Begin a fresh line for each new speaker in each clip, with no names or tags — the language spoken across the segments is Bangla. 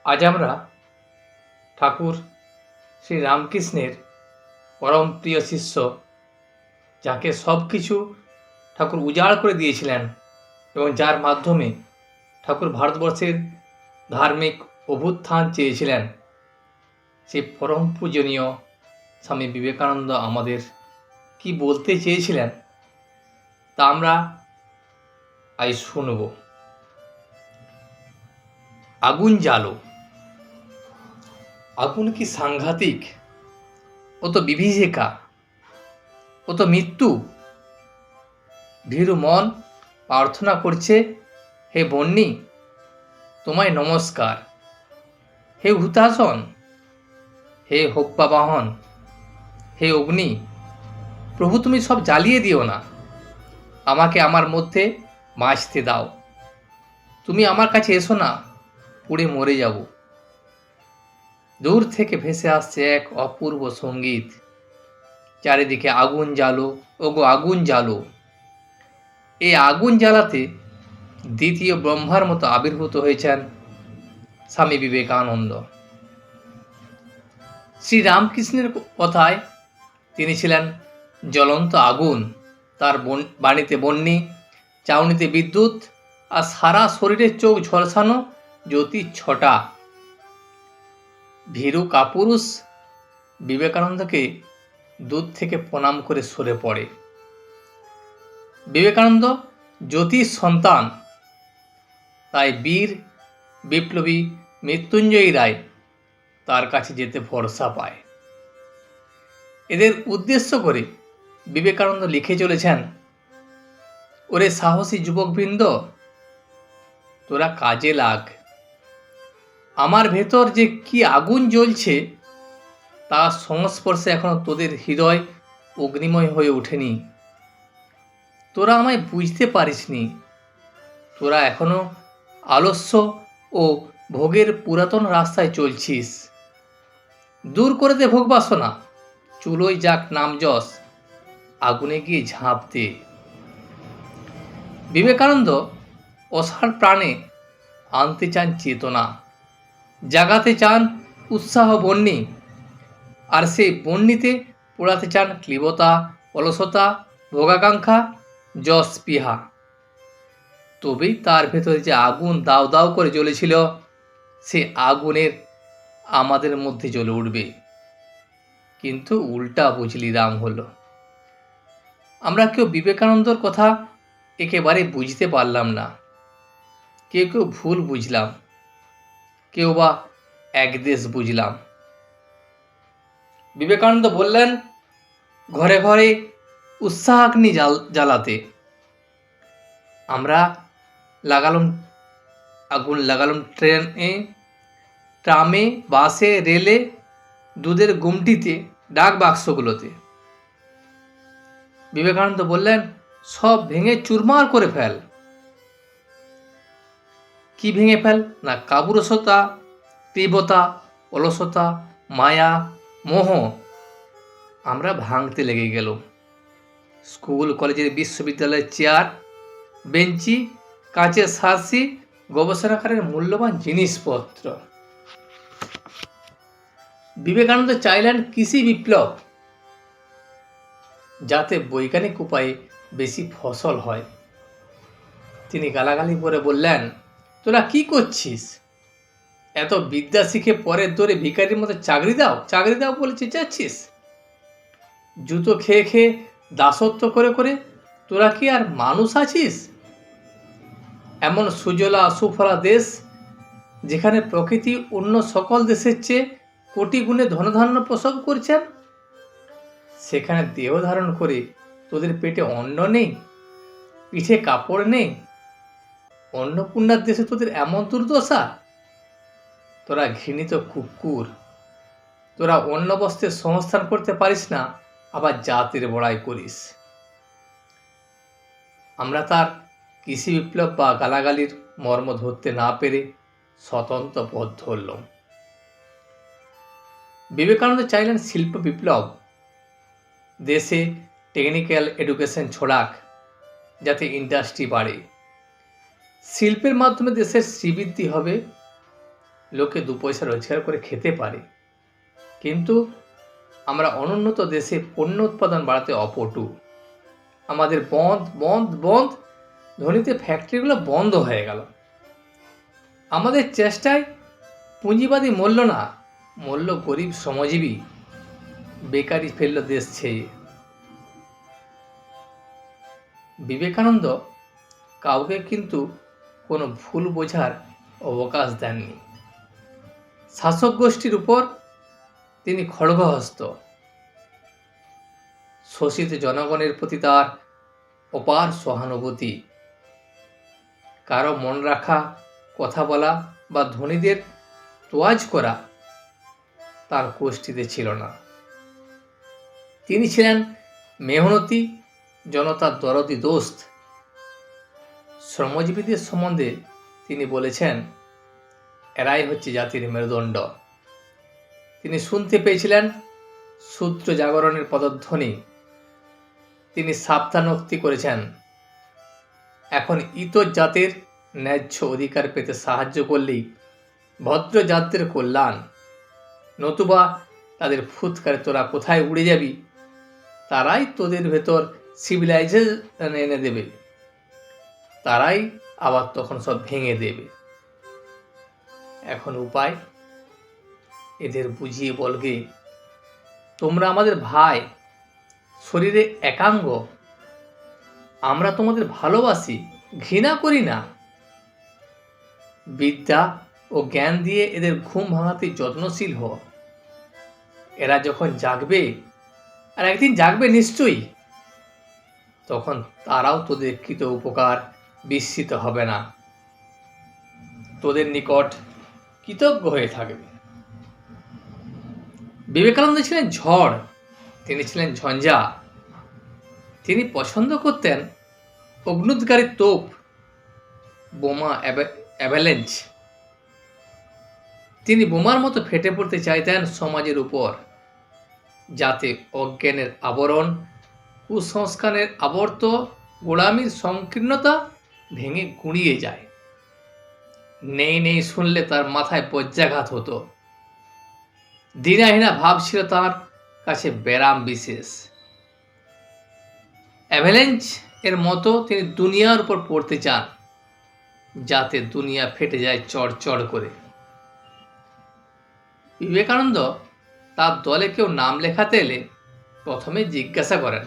আজ আমরা ঠাকুর শ্রী রামকৃষ্ণের পরম প্রিয় শিষ্য, যাকে সব কিছু ঠাকুর উজাড় করে দিয়েছিলেন এবং যার মাধ্যমে ঠাকুর ভারতবর্ষের ধার্মিক অভ্যুত্থান চেয়েছিলেন, সেই পরম পূজনীয় স্বামী বিবেকানন্দ আমাদের কি বলতে চেয়েছিলেন তা আমরা আজ শুনব। আগুন জ্বালো। আগুন কি সাংঘাতিক, ও তো বিভীষিকা, ও তো মৃত্যু। ভীরু মন প্রার্থনা করছে, হে বন্যী তোমায় নমস্কার, হে হুতাশন, হে হব্যাবাহন, হে অগ্নি, প্রভু তুমি সব জ্বালিয়ে দিও না, আমাকে আমার মধ্যে বাঁচতে দাও। তুমি আমার কাছে এসো না, পুড়ে মরে যাব। দূর থেকে ভেসে আসছে এক অপূর্ব সঙ্গীত, চারিদিকে আগুন জ্বালো, ওগো আগুন জ্বালো। এই আগুন জ্বালাতে দ্বিতীয় ব্রহ্মার মতো আবির্ভূত হয়েছেন স্বামী বিবেকানন্দ। শ্রী রামকৃষ্ণের কথায় তিনি ছিলেন জ্বলন্ত আগুন, তার বাণীতে বন্যী, চাউনিতে বিদ্যুৎ, আর সারা শরীরে চোখ ঝলসানো জ্যোতি ছটা। ভীরু কাপুরুষ বিবেকানন্দকে দূর থেকে প্রণাম করে সরে পড়ে। বিবেকানন্দ জ্যোতির সন্তান, তাই বীর বিপ্লবী মৃত্যুঞ্জয়ী রায় তার কাছে যেতে ভরসা পায়। এদের উদ্দেশ্য করে বিবেকানন্দ লিখে চলেছেন, ওরে সাহসী যুবকবৃন্দ, তোরা কাজে লাগ। আমার ভেতর যে কি আগুন জ্বলছে তার সংস্পর্শে এখনো তোদের হৃদয় অগ্নিময় হয়ে ওঠেনি। তোরা আমায় বুঝতে পারিসনি। তোরা এখনো আলস্য ও ভোগের পুরাতন রাস্তায় চলছিস। দূর করে দে ভোগ বাসনা, চুলোয় যাক নাম যশ, আগুনে গিয়ে ঝাঁপ দে। বিবেকানন্দ অসাড় প্রাণে আনতে চান চেতনা, জাগাতে চান উৎসাহ বন্যী, আর সেই বন্যীতে পোড়াতে চান ক্লীবতা, অলসতা, ভোগাকাঙ্ক্ষা, যশ স্পৃহা। তবেই তার ভেতরে যে আগুন দাউ দাউ করে জ্বলেছিল, সে আগুনের আমাদের মধ্যে জ্বলে উঠবে। কিন্তু উল্টা বুঝলি রাম হলো। আমরা কেউ বিবেকানন্দর কথা একেবারে বুঝতে পারলাম না, কেউ কেউ ভুল বুঝলাম, কেউ বা একদেশ বুঝলাম। বিবেকানন্দ বললেন, ঘরে ঘরে উৎসাহাগ্নি জ্বালাতে। আমরা আগুন লাগালাম ট্রেনে, ট্রামে, বাসে, রেলে, দুধের গুমটিতে, ডাক বাক্সগুলোতে। বিবেকানন্দ বললেন, সব ভেঙে চুরমার করে ফেল। কি ভেঙে ফেল না, কাপুরুষতা, তীব্রতা, অলসতা, মায়া, মোহ আমরা ভাঙতে লেগে গেল। স্কুল, কলেজের, বিশ্ববিদ্যালয়ের চেয়ার, বেঞ্চি, কাঁচের সারসি, গবেষণাগারের মূল্যবান জিনিসপত্র। বিবেকানন্দ চাইলেন কৃষি বিপ্লব, যাতে বৈজ্ঞানিক উপায়ে বেশি ফসল হয়। তিনি গালাগালি করে বললেন, তোরা কি করছিস? এত বিদ্যা শিখে পরের দরে ভিখারির মতো চাকরি দাও বলে চেঁচাচ্ছিস? জুতো খেয়ে খেয়ে দাসত্ব করে করে তোরা কি আর মানুষ আছিস? এমন সুজলা সুফলা দেশ, যেখানে প্রকৃতি অন্য সকল দেশের চেয়ে কোটি গুণে ধনধান্য প্রসব করছেন, সেখানে দেহ ধারণ করে তোদের পেটে অন্ন নেই, পিঠে কাপড় নেই। অন্নপূর্ণার দেশে তোদের এমন দুর্দশা? তোরা ঘৃণিত কুকুর, তোরা অন্য বস্ত্রের সংস্থান করতে পারিস না, আবার জাতির বড়াই করিস। আমরা তার কৃষি বিপ্লব বা গালাগালির মর্ম ধরতে না পেরে স্বতন্ত্র পথ ধরলাম। বিবেকানন্দ চাইলেন শিল্প বিপ্লব, দেশে টেকনিক্যাল এডুকেশন ছড়াক, যাতে ইন্ডাস্ট্রি বাড়ে। শিল্পের মাধ্যমে দেশের শ্রীবৃদ্ধি হবে, লোকে 2 পয়সা রোজগার করে খেতে পারে, কিন্তু আমরা অনুন্নত দেশে পণ্য উৎপাদন বাড়াতে অপটু। আমাদের বন্ধ বন্ধ বন্ধ, ধনীদের ফ্যাক্টরিগুলো বন্ধ হয়ে গেল। আমাদের চেষ্টায় পুঁজিবাদী মূল্য না, মূল্য গরিব শ্রমজীবী, বেকারি ফেলল দেশ ছেয়ে। বিবেকানন্দ কাউকে কিন্তু কোনো ভুল বোঝার অবকাশ দেননি। শাসক গোষ্ঠীর উপর তিনি খড়গহস্ত। শোষিত জনগণের প্রতি তার অপার সহানুভূতি। কারো মন রাখা, কথা বলা বা ধনীদের তোয়াজ করা তার গোষ্ঠীতে ছিল না। তিনি ছিলেন মেহনতি, জনতার দরদি দোস্ত। শ্রমজীবীদের সম্বন্ধে তিনি বলেছেন, এরাই হচ্ছে জাতির মেরুদণ্ড। তিনি শুনতে পেয়েছিলেন শূদ্র জাগরণের পদধ্বনি। তিনি সাবধানোক্তি করেছেন, এখন ইতর জাতির ন্যায্য অধিকার পেতে সাহায্য করলেই ভদ্র জাতদের কল্যাণ, নতুবা তাদের ফুৎকারে তোরা কোথায় উড়ে যাবি, তারাই তোদের ভেতর সিভিলাইজেশন এনে দেবে, তারাই আবার তখন সব ভেঙে দেবে। এখন উপায়, এদের বুঝিয়ে বলগে, তোমরা আমাদের ভাই, শরীরে একাঙ্গ, আমরা তোমাদের ভালোবাসি, ঘৃণা করি না। বিদ্যা ও জ্ঞান দিয়ে এদের ঘুম ভাঙাতে যত্নশীল হ। এরা যখন জাগবে, আর একদিন জাগবে নিশ্চয়ই, তখন তারাও তোদের কৃত উপকার বিস্মিত হবে না, তোদের নিকট কৃতজ্ঞ হয়ে থাকবে। বিবেকানন্দ ছিলেন ঝড়, তিনি ছিলেন ঝঞ্ঝা। তিনি পছন্দ করতেন অগ্নুদ্গারী তোপ, বোমা, অ্যাভালেঞ্চ। তিনি বোমার মতো ফেটে পড়তে চাইতেন সমাজের উপর, যাতে অজ্ঞানের আবরণ, কুসংস্কারের আবর্ত, গোলামীর সংকীর্ণতা ভেঙে গুঁড়িয়ে যায়। নেই নেই শুনলে তার মাথায় বজ্রাঘাত হতো। দীনাহীনা ভাব ছিল তার কাছে ব্যারাম বিশেষ। অ্যাভালেঞ্চ এর মতো তিনি দুনিয়ার উপর পড়তে চান, যাতে দুনিয়া ফেটে যায় চড়চড় করে। বিবেকানন্দ তার দলে কেউ নাম লেখাতে এলে প্রথমে জিজ্ঞাসা করেন,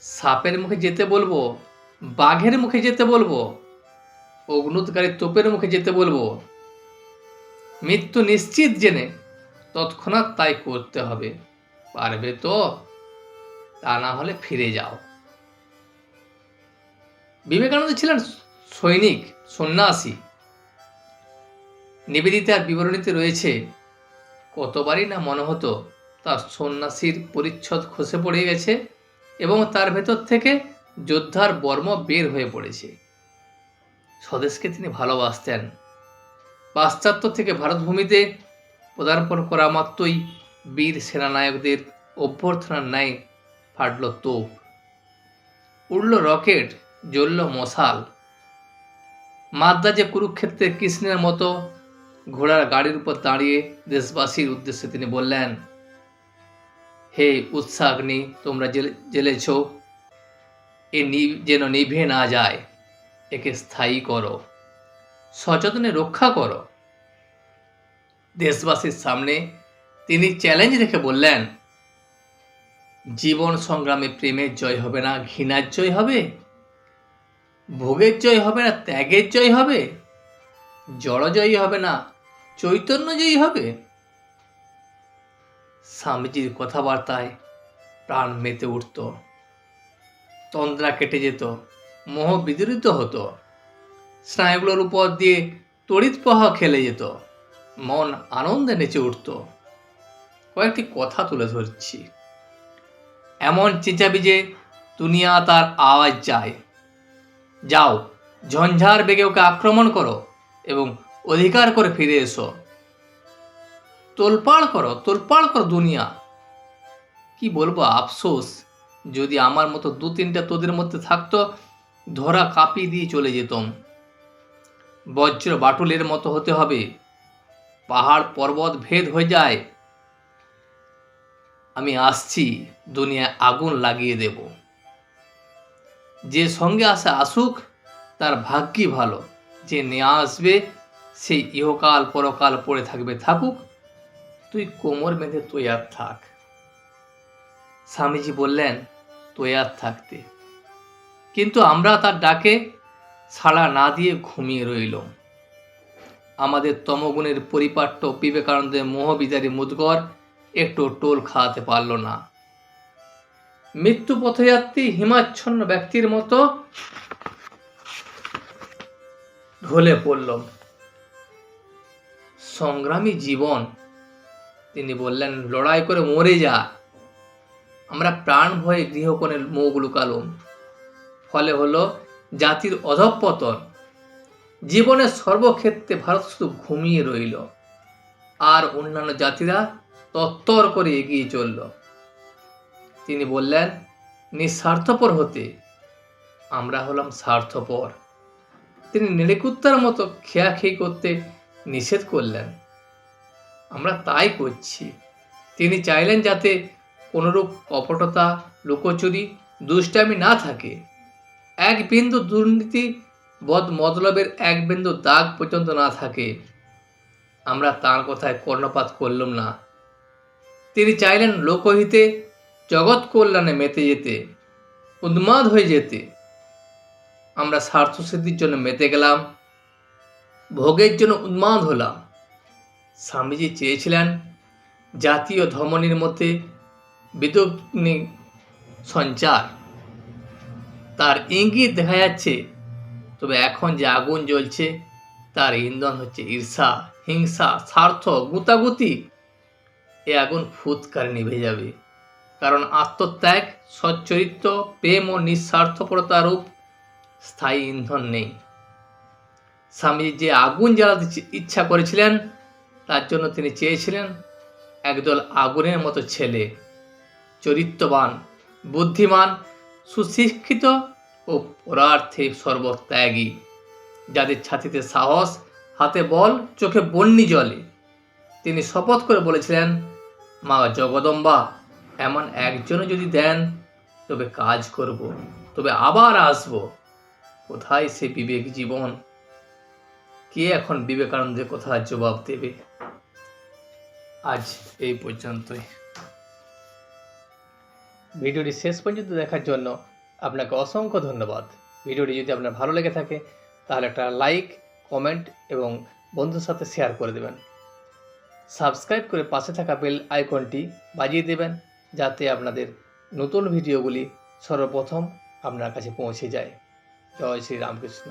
সাপের মুখে যেতে বলবো, বাঘের মুখে যেতে বলবো, অগ্নুৎকারী তোপের মুখে যেতে বলবো? মৃত্যু নিশ্চিত জেনে তৎক্ষণাৎ তাই করতে হবে, পারবে তো? তা না হলে ফিরে যাও। বিবেকানন্দ ছিলেন সৈনিক, সন্ন্যাসী। নিবেদিতার বিবরণীতে রয়েছে, কতবারই না মনে হতো তার সন্ন্যাসীর পরিচ্ছদ খসে পড়ে গেছে এবং তার ভেতর থেকে যোদ্ধার বর্ম বের হয়ে পড়েছে। স্বদেশকে তিনি ভালোবাসতেন। পাশ্চাত্য থেকে ভারতভূমিতে পদার্পণ করা মাত্রই বীর সেনানায়কদের অভ্যর্থনার ন্যায় ফাটল তোপ, উড়ল রকেট, জ্বলল মশাল। মাদ্রাজে কুরুক্ষেত্রে কৃষ্ণের মতো ঘোড়ার গাড়ির উপর দাঁড়িয়ে দেশবাসীর উদ্দেশ্যে তিনি বললেন, হে উৎসাগ্নি, তোমরা জ্বেলেছ, এ যেন নিভে না যায়, একে স্থায়ী করো, সযত্নে রক্ষা করো। দেশবাসীর সামনে তিনি চ্যালেঞ্জ রেখে বললেন, জীবন সংগ্রামে প্রেমের জয় হবে না, ঘৃণার জয় হবে, ভোগের জয় হবে না, ত্যাগের জয় হবে, জড়জয়ী হবে না, চৈতন্যজয়ী হবে। স্বামীজির কথাবার্তায় প্রাণ মেতে উঠত, তন্দ্রা কেটে যেত, মোহ বিদরিত হতো, স্নায়ুগুলোর উপর দিয়ে তড়িৎ প্রবাহ খেলে যেত, মন আনন্দে নেচে উঠত। কয়েকটি কথা তুলে ধরছি। এমন চেঁচাবি যে দুনিয়া তার আওয়াজ যায়। যাও, ঝঞ্ঝার বেগে ওকে আক্রমণ করো এবং অধিকার করে ফিরে এসো। তোলপাড় করো দুনিয়া। কি বলবো, আফসোস, যদি আমার মতো 2-3টা তোদের মধ্যে থাকতো, ধরা কাঁপিয়ে দিয়ে চলে যেতাম। বজ্র বাটুলের মতো হতে হবে, পাহাড় পর্বত ভেদ হয়ে যায়। আমি আসছি, দুনিয়ায় আগুন লাগিয়ে দেব। যে সঙ্গে আসে আসুক, তার ভাগ্যই ভালো। যে নিয়ে আসবে সেই ইহকাল পরকাল পড়ে থাকবে, থাকুক, তুই কোমর বেঁধে তৈয়ার থাক। স্বামীজি বললেন, তৈয়ার থাকতে। কিন্তু আমরা তার ডাকে সাড়া না দিয়ে ঘুমিয়ে রইলাম। আমাদের তমগুণের পরিপাট্য বিবেকানন্দের মোহবিদারী মুদগর একটু টোল খাওয়াতে পারল না। মৃত্যু পথযাত্রী হিমাচ্ছন্ন ব্যক্তির মতো ঢলে পড়লাম। সংগ্রামী জীবন, তিনি বললেন, লড়াই করে মরে যা। আমরা প্রাণ ভয়ে গৃহকোণে মুখ লুকালুম। ফলে হলো জাতির অধঃপতন। জীবনের সর্বক্ষেত্রে ভারত শুধু ঘুমিয়ে রইল, আর অন্যান্য জাতিরা তত্তর করে এগিয়ে চলল। তিনি বললেন, নিঃস্বার্থপর হতে। আমরা হলাম স্বার্থপর। তিনি নেড়েকুত্তার মতো খেয়াখেয়ি করতে নিষেধ করলেন। আমরা তাই করছি। তিনি চাইলেন যাতে কোনরূপ কপটতা, লুকোচুরি, দুষ্টামি না থাকে। এক বিন্দু দুর্নীতি, বদমতলবের এক বিন্দু দাগ পর্যন্ত না থাকে। আমরা তাঁর কথায় কর্ণপাত করলাম না। তিনি চাইলেন লোকহিতে, জগৎ কল্যাণে মেতে যেতে, উন্মাদ হয়ে যেতে। আমরা স্বার্থসিদ্ধির জন্য মেতে গেলাম, ভোগের জন্য উন্মাদ হলাম। স্বামীজি চেয়েছিলেন জাতীয় ধমনীর মধ্যে বিদ্যুৎগ্নি সঞ্চার। তার ইঙ্গিত দেখা যাচ্ছে, তবে এখন যে আগুন জ্বলছে তার ইন্ধন হচ্ছে ঈর্ষা, হিংসা, স্বার্থ, গুতাগুতি। এ আগুন ফুৎকারে নিভে যাবে, কারণ আত্মত্যাগ, সচ্চরিত্র, প্রেম ও নিঃস্বার্থপরতারূপ স্থায়ী ইন্ধন নেই। স্বামীজি যে আগুন জ্বালাতে ইচ্ছা করেছিলেন, তার জন্য তিনি চেয়েছিলেন একদল আগুনের মতো ছেলে, চরিত্রবান, বুদ্ধিমান, সুশিক্ষিত ও পরার্থে সর্বত্যাগী, যাদের ছাতিতে সাহস, হাতে বল, চোখে বন্যি জলে। তিনি শপথ করে বলেছিলেন, মা জগদম্বা, এমন একজনও যদি দেন তবে কাজ করব, তবে আবার আসব। কোথায় সে বিবেক জীবন? কে এখন বিবেকানন্দের কথা জবাব দেবে? আজ এই পর্যন্তই। ভিডিওটি শেষ পর্যন্ত দেখার জন্য আপনাকে অসংখ্য ধন্যবাদ। ভিডিওটি যদি আপনার ভালো লেগে থাকে তাহলে একটা লাইক, কমেন্ট এবং বন্ধুর সাথে শেয়ার করে দেবেন। সাবস্ক্রাইব করে পাশে থাকা বেল আইকনটি বাজিয়ে দেবেন, যাতে আপনাদের নতুন ভিডিওগুলি সর্বপ্রথম আপনার কাছে পৌঁছে যায়। জয় শ্রী রামকৃষ্ণ।